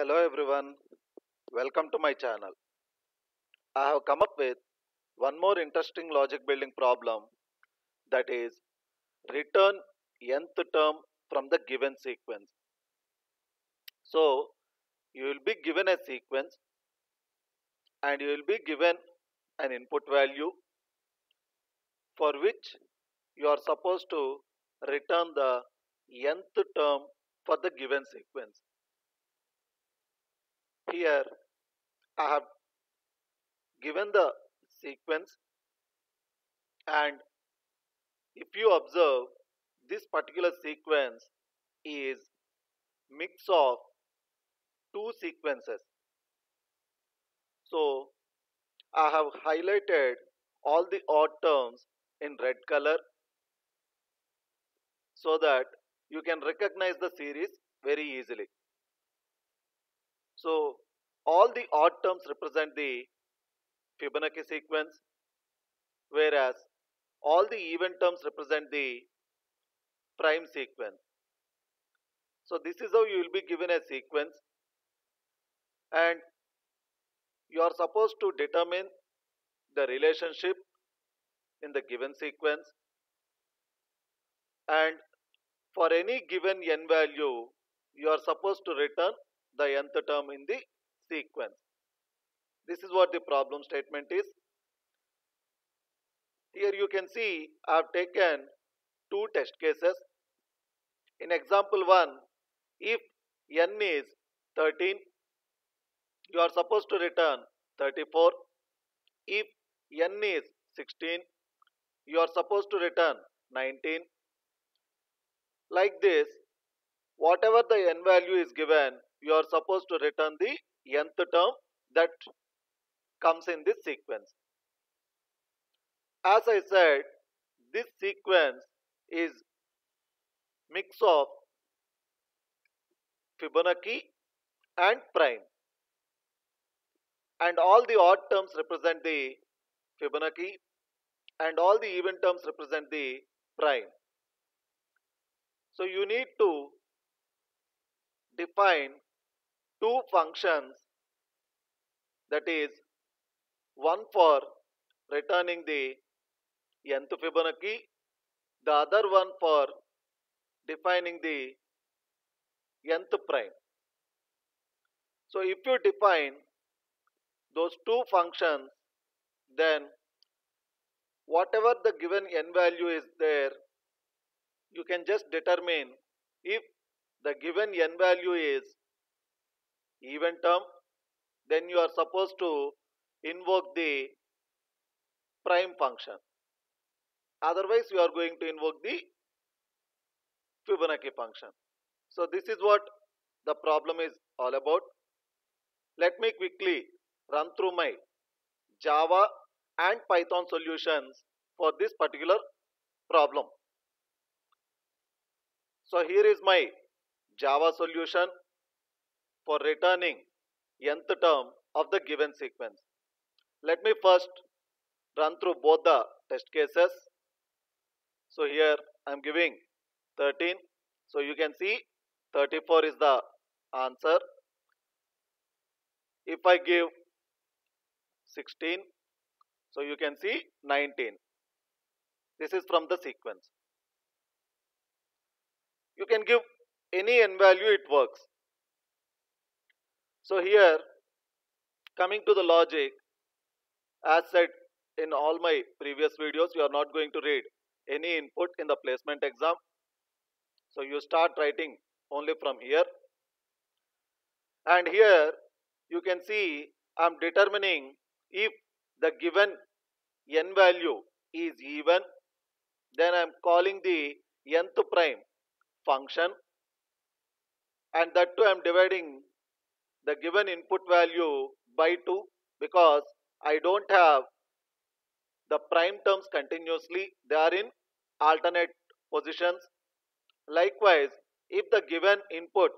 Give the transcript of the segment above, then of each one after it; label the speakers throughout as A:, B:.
A: Hello everyone, welcome to my channel. I have come up with one more interesting logic building problem, that is return nth term from the given sequence. So you will be given a sequence and you will be given an input value for which you are supposed to return the nth term for the given sequence. Here I have given the sequence, and if you observe, this particular sequence is mix of two sequences. So I have highlighted all the odd terms in red color so that you can recognize the series very easily. So all the odd terms represent the Fibonacci sequence, whereas all the even terms represent the prime sequence. So this is how you will be given a sequence, and you are supposed to determine the relationship in the given sequence, and for any given n value you are supposed to return the nth term in the sequence. This is what the problem statement is. Here you can see I have taken two test cases. In example 1, if n is 13, you are supposed to return 34. If n is 16, you are supposed to return 19. Like this, whatever the n value is given, you are supposed to return the nth term that comes in this sequence. As I said, this sequence is mix of Fibonacci and prime, and all the odd terms represent the Fibonacci and all the even terms represent the prime. So you need to define two functions, that is one for returning the nth Fibonacci, the other one for defining the nth prime. So if you define those two functions, then whatever the given n value is there, you can just determine if the given n value is even term, then you are supposed to invoke the prime function. Otherwise, you are going to invoke the Fibonacci function. So this is what the problem is all about. Let me quickly run through my Java and Python solutions for this particular problem. So here is my Java solution for returning nth term of the given sequence. Let me first run through both the test cases. So here I am giving 13. So you can see 34 is the answer. If I give 16, so you can see 19. This is from the sequence. You can give any n value, it works. So here, coming to the logic, as said in all my previous videos, you are not going to read any input in the placement exam. So you start writing only from here. And here you can see I am determining if the given n value is even, then I am calling the nth prime function, and that too I am dividing the given input value by 2 because I don't have the prime terms continuously, they are in alternate positions. Likewise, if the given input,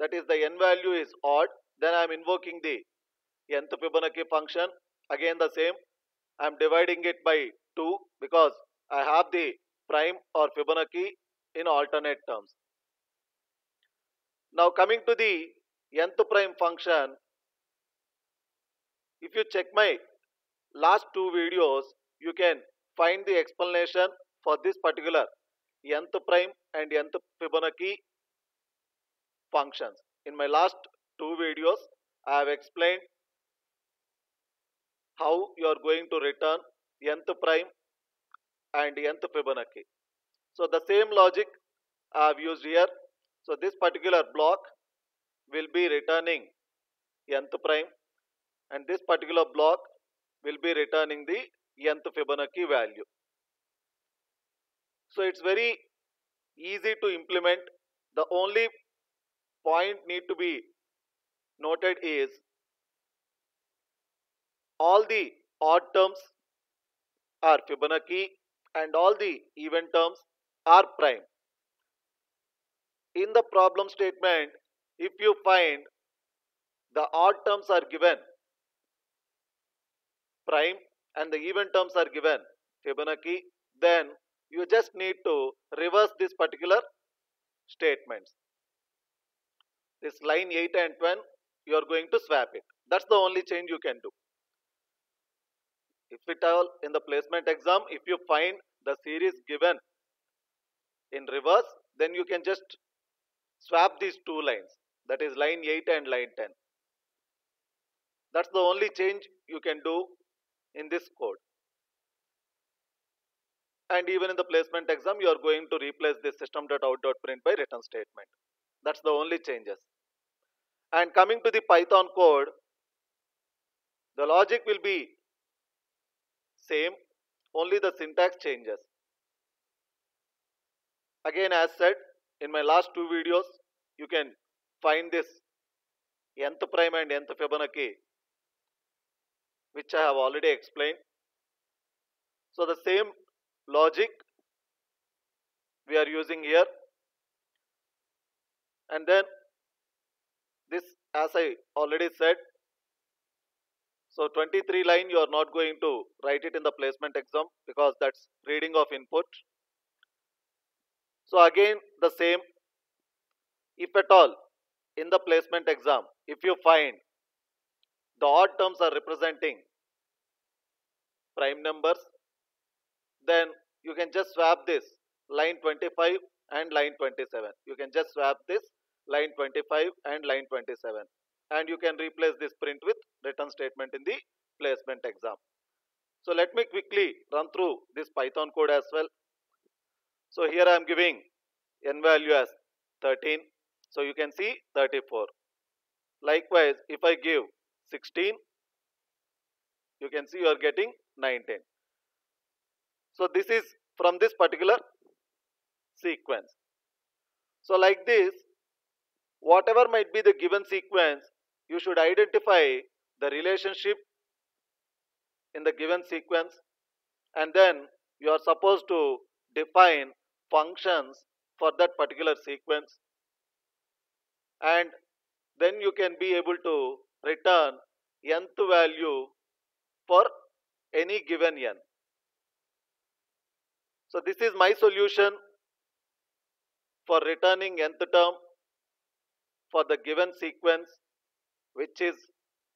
A: that is the n value, is odd, then I am invoking the nth Fibonacci function. Again the same, I am dividing it by 2 because I have the prime or Fibonacci in alternate terms. Now coming to the nth prime function, if you check my last two videos, you can find the explanation for this particular nth prime and nth Fibonacci functions. In my last two videos, I have explained how you are going to return nth prime and nth Fibonacci. So the same logic I have used here. So this particular block will be returning nth prime, and this particular block will be returning the nth Fibonacci value. So it's very easy to implement. The only point need to be noted is all the odd terms are Fibonacci and all the even terms are prime. In the problem statement, if you find the odd terms are given prime and the even terms are given Fibonacci, then you just need to reverse this particular statements. This line 8 and 10, you are going to swap it. That's the only change you can do. If at all in the placement exam, if you find the series given in reverse, then you can just swap these two lines, that is line 8 and line 10. That's the only change you can do in this code. And even in the placement exam, you are going to replace this system.out.print by return statement. That's the only changes. And coming to the Python code, the logic will be same, only the syntax changes. Again, as said in my last two videos, you can find this nth prime and nth Fibonacci, which I have already explained. So the same logic we are using here, and then this, as I already said, so 23 line you are not going to write it in the placement exam because that's reading of input. So again the same, if at all in the placement exam, if you find the odd terms are representing prime numbers, then you can just swap this line 25 and line 27. You can just swap this line 25 and line 27, and you can replace this print with return statement in the placement exam. So let me quickly run through this Python code as well. So here I am giving n value as 13, so you can see 34. Likewise, if I give 16, you can see you are getting 19. So this is from this particular sequence. So like this, whatever might be the given sequence, you should identify the relationship in the given sequence, and then you are supposed to define functions for that particular sequence, and then you can be able to return nth value for any given n. So this is my solution for returning nth term for the given sequence, which is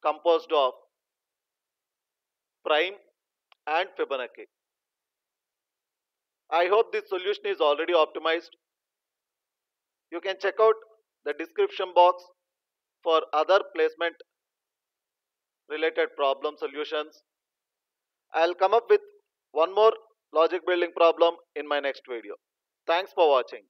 A: composed of prime and Fibonacci. I hope this solution is already optimized. You can check out the description box for other placement related problem solutions. I'll come up with one more logic building problem in my next video. Thanks for watching.